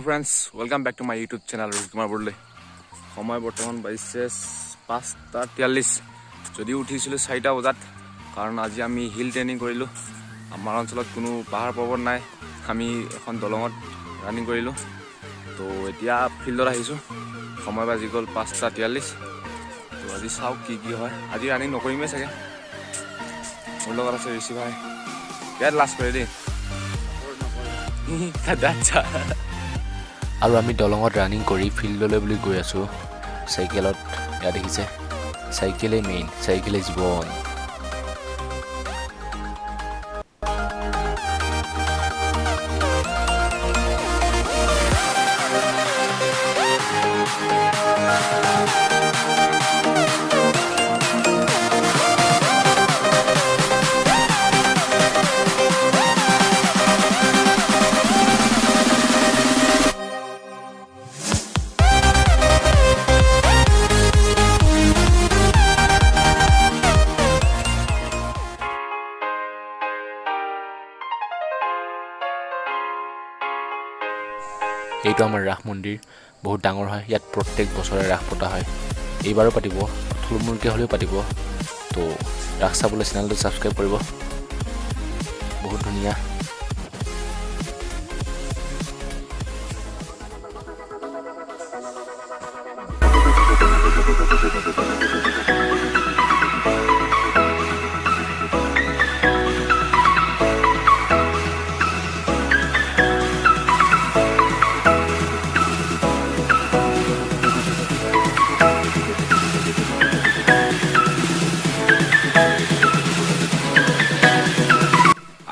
friends, welcome back to my YouTube channel Ruhit Kumar BORDOLOI. সময় বৰ্তমান বাইছে 5:43 যদি উঠিছিলো 4টা বজাত কাৰণ আজি আমি হিল ট্ৰেইনিং কৰিলো আমাৰ অঞ্চলত কোনো পাহাৰ পৰ্বত নাই আমি এখন দলঙত ৰানিং কৰিলো তো এতিয়া ফিল্ডত আহিছো সময় বাজি গল 5:43 তো আজি চাও কি হয় আজি ৰানিং নকৰিমে চাগে মোৰ লগত আছে ঋষি ভাই ইয়াত লাষ্ট কৰি দে কাদাচা আৰু আমি দলঙত ৰানিং কৰি ফিল্ডলৈ বুলি গৈ আছো সাইকেলত ইয়া দেখিছে সাইকেলে মেইন সাইকেলে জীৱন এইটো আমাৰ ৰাখ মন্দিৰ বহুত ডাঙৰ হয় ইয়াত প্ৰত্যেক বছৰে ৰাখ পতা হয় এইবাৰো পাতিব থুলমুলকে হলেও পাতিব তো ৰাখ চাবলৈ চেনেলটো সাবস্ক্ৰাইব কৰিব বহুত ধুনীয়া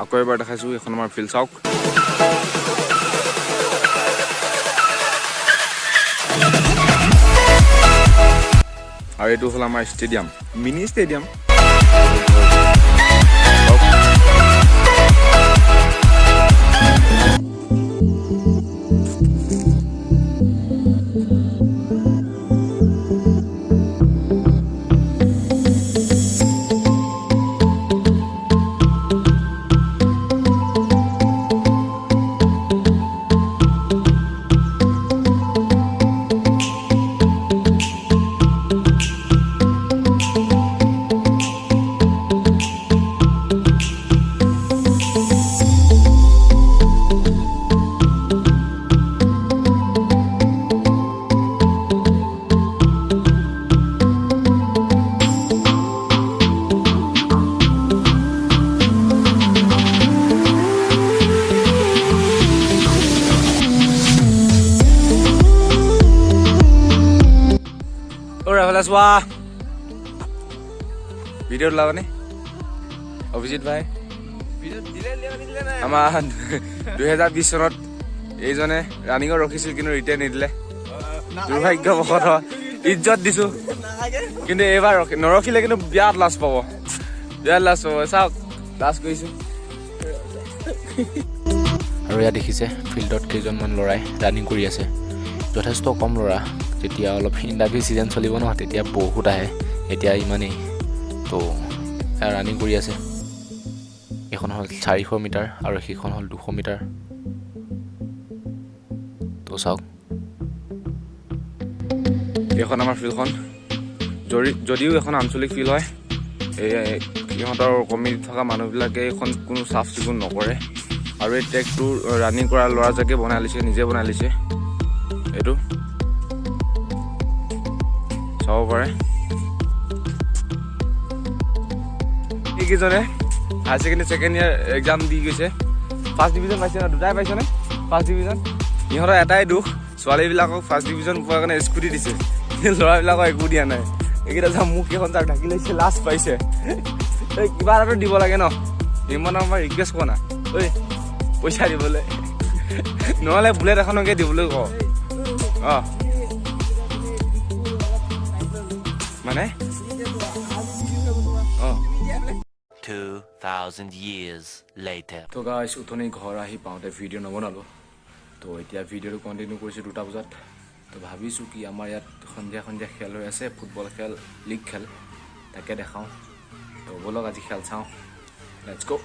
আকৌ এবাৰ দেখাইছো এখন আমাৰ ফিল্ড চাওক আৰু এইটো হ'ল আমাৰ stadium mini stadium Laswa video লাবনে অভিজিত ভাই ভিডিও দিলে না আমাৰ 2020 চনত এইজনে ৰানিংৰ ৰখিছিল কিন্তু ৰিটাৰ্ন নিদিলে দুৰ্ভাগ্যবশত ইজ্জত দিছো কিন্তু এবাৰ নৰখিলে কিন্তু বিয়াত লাজ পাব চাওক লাজ কৰিছো আৰু ইয়া দেখিছে ফিল্ডত কেইজনমান লৰাই ৰানিং কৰি আছে যথেষ্ট কম লৰা যেতিয়া অলপ ইন্টাৰভিউ সিজন চলিব ন তেতিয়া বহুত আহে এতিয়া ইমানেই তো ৰানিং কৰি আছে এখন হল 400 মিটাৰ আৰু সেইখন হল 200 মিটাৰ তো চাওক এখন আমাৰ ফিল্ডখন যদিও এখন আঞ্চলিক ফিল্ড হয় এই ইহঁতৰ কমিটি থকা মানুহবিলাকে এখন কোনো চাফ চিকুণ নকৰে আৰু এই ট্ৰেকটো ৰানিং কৰা ল'ৰাজাকে বনাই লৈছে নিজে বনাই লৈছে এইটো চাব পাৰে এইকেইজনে higher secondary second year exam দি গৈছে ফাৰ্ষ্ট ডিভিজন পাইছে না দুটাই পাইছে নে ফাৰ্ষ্ট ডিভিজন ইহঁতৰ এটাই দুখ ছোৱালীবিলাকক ফাৰ্ষ্ট ডিভিজন পোৱাৰ কাৰণে স্কুটি দিছে ল'ৰাবিলাকক একো দিয়া নাই এইকেইটা যা মোক এখন তাক ঢাকি লৈছে লাষ্ট পাইছে কিবা এটাতো দিব লাগে ন ইমান আমাৰ ৰিকুৱেষ্ট কৰা না ঐ পইচা দিবলৈ নহ'লে বুলেট এখনকে দিবলৈ কওঁ অঁ মানে 2000 years later তো গাইস উঠনি ঘৰ আহি পাওঁতে ভিডিঅ' নবনালো তো এতিয়া ভিডিঅ'টো কণ্টিনিউ কৰিছোঁ 2টা বজাত তো ভাবিছোঁ কি আমাৰ ইয়াত সন্ধিয়া খেল হৈ আছে ফুটবল খেল লিগ খেল তাকে দেখাওঁ তো বলক আজি খেল চাওঁ লেটস গো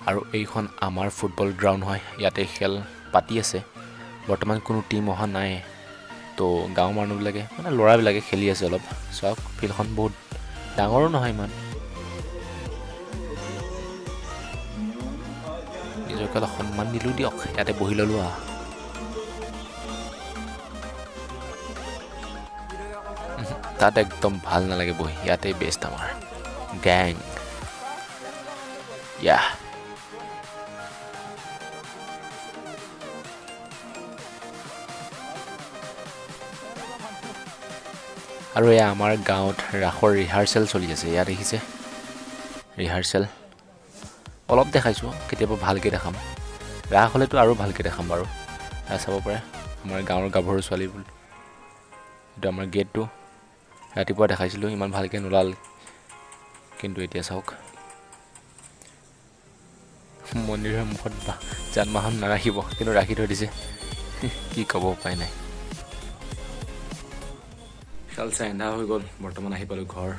আৰু এইখন আমাৰ ফুটবল গ্ৰাউণ্ড হয় ইয়াতে খেল পাতি আছে বৰ্তমান কোনো টিম অহা নাই তো গাঁৱৰ মানুহবিলাকে মানে ল'ৰাবিলাকে খেলি আছে অলপ চাওক ফিল্ডখন বহুত ডাঙৰো নহয় ইমান নিজকে অলপ সন্মান দিলোঁ দিয়ক ইয়াতে বহি ল'লোঁ তাত একদম ভাল নালাগে বহি ইয়াতে বেষ্ট আমাৰ গেং ইয়া আৰু এয়া আমাৰ গাঁৱত ৰাসৰ ৰিহাৰ্চেল চলি আছে ইয়াত দেখিছে ৰিহাৰ্চেল অলপ দেখাইছোঁ কেতিয়াবা ভালকৈ দেখাম ৰাস হ'লেতো আৰু ভালকৈ দেখাম বাৰু চাব পাৰে আমাৰ গাঁৱৰ গাভৰু ছোৱালীবোৰ এইটো আমাৰ গেটটো ৰাতিপুৱা দেখাইছিলোঁ ইমান ভালকৈ নোলাল কিন্তু এতিয়া চাওক মন্দিৰৰ মুখত যান বাহন নাৰাখিব কিন্তু ৰাখি থৈ দিছে কি ক'ব উপায় নাই খেল চাই এন্ধা হৈ গ'ল বৰ্তমান আহি পালোঁ ঘৰ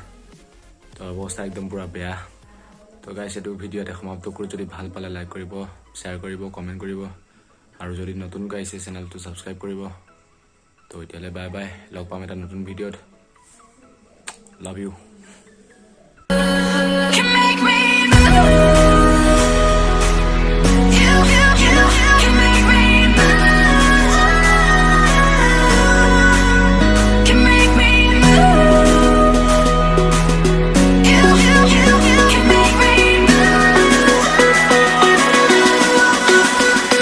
তো অৱস্থা একদম পূৰা বেয়া তো গাইছ এইটো ভিডিঅ' এটা সমাপ্ত কৰি যদি ভাল পালে লাইক কৰিব শ্বেয়াৰ কৰিব কমেণ্ট কৰিব আৰু যদি নতুনকৈ আহিছে চেনেলটো ছাবস্ক্ৰাইব কৰিব তো এতিয়ালৈ বাই বাই লগ পাম এটা নতুন ভিডিঅ'ত লাভ ইউ